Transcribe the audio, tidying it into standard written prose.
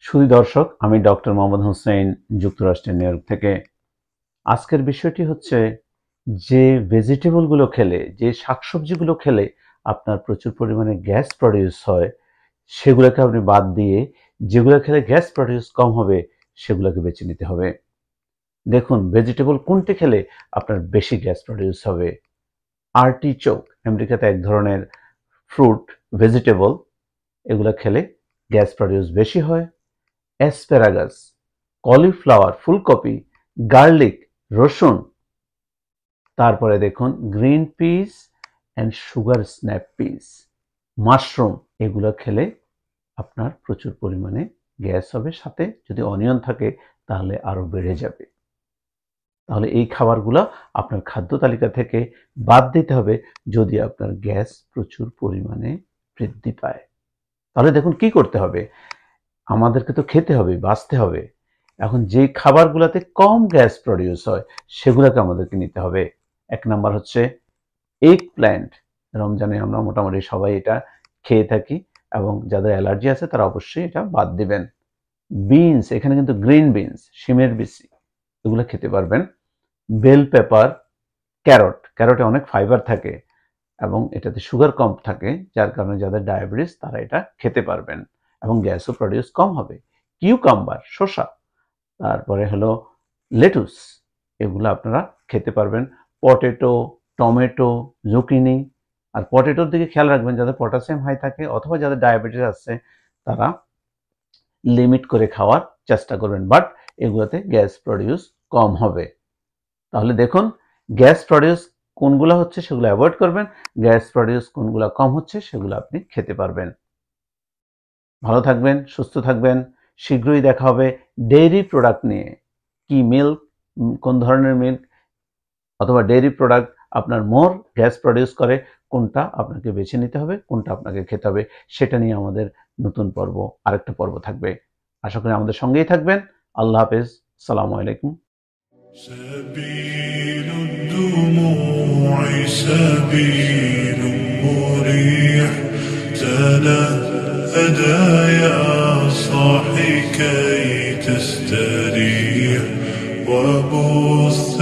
সুধী দর্শক, আমি ডক্টর মোহাম্মদ হোসেন, যুক্তরাষ্ট্রের নিউ ইয়র্ক থেকে। আজকের বিষয়টি হচ্ছে যে ভেজিটেবলগুলো খেলে, যে শাকসবজিগুলো খেলে আপনার প্রচুর পরিমাণে গ্যাস প্রডিউস হয়, সেগুলোকে আপনি বাদ দিয়ে যেগুলো খেলে গ্যাস প্রডিউস কম হবে সেগুলোকে বেছে নিতে হবে। দেখুন, ভেজিটেবল কোনটি খেলে আপনার বেশি গ্যাস প্রডিউস হবে। আর্টিচোক আমেরিকাতে এক ধরনের ফ্রুট ভেজিটেবল, এগুলো খেলে গ্যাস প্রডিউস বেশি হয়। অ্যাসপারাগাস, কলিফ্লাওয়ার, ফুলকপি, গার্লিক, রসুন, তারপরে দেখুন green peas and sugar snap peas, mushroom, এগুলো খেলে আপনার প্রচুর পরিমাণে গ্যাস হবে, সাথে যদি অনিয়ন থাকে তাহলে আরও বেড়ে যাবে। তাহলে এই খাবারগুলো আপনার খাদ্য তালিকা থেকে বাদ দিতে হবে যদি আপনার গ্যাস প্রচুর পরিমাণে বৃদ্ধি পায়। তাহলে দেখুন কি করতে হবে, আমাদেরকে তো খেতে হবে, বাঁচতে হবে। এখন যে খাবারগুলোতে কম গ্যাস প্রডিউস হয় সেগুলোকে আমাদেরকে নিতে হবে। এক নাম্বার হচ্ছে এগ প্ল্যান্ট। রমজানে আমরা মোটামুটি সবাই এটা খেয়ে থাকি এবং যাদের অ্যালার্জি আছে তারা অবশ্যই এটা বাদ দিবেন। বিনস, এখানে কিন্তু গ্রিন বিনস, শিমের বিচি, এগুলো খেতে পারবেন। বেল পেপার, ক্যারট, ক্যারটে অনেক ফাইবার থাকে এবং এটাতে সুগার কম থাকে, যার কারণে যাদের ডায়াবেটিস তারা এটা খেতে পারবেন এবং গ্যাসও প্রডিউস কম হবে। কিউকাম্বার, শসা, তারপরে হলো লেটুস, এগুলো আপনারা খেতে পারবেন। Potato, tomato, zucchini. আর পটেটোর দিকে খেয়াল রাখবেন যাদের পটাশিয়াম হাই থাকে অথবা যাদের ডায়াবেটিস আছে তারা লিমিট করে খাওয়ার চেষ্টা করবেন, বাট এগুলোতে গ্যাস প্রডিউস কম হবে। তাহলে দেখুন গ্যাস প্রডিউস কোনগুলো হচ্ছে সেগুলো অ্যাভয়েড করবেন, গ্যাস প্রডিউস কোনগুলো কম হচ্ছে সেগুলো আপনি খেতে পারবেন। ভালো থাকবেন, সুস্থ থাকবেন। শীঘ্রই দেখা হবে ডেইরি প্রোডাক্ট নিয়ে। কি মিল্ক, কোন ধরনের মিল্ক অথবা ডেইরি প্রোডাক্ট আপনার মোর গ্যাস প্রডিউস করে, কোনটা আপনাকে বেছে নিতে হবে, কোনটা আপনাকে খেতে হবে, সেটা নিয়ে আমাদের নতুন পর্ব, আরেকটা পর্ব থাকবে। আশা করি আমাদের সঙ্গেই থাকবেন। আল্লাহ হাফেজ, আসসালামু আলাইকুম। سبيل الدموع سبيل مريح، تنهدى يا صاحي كي تستريح، وبث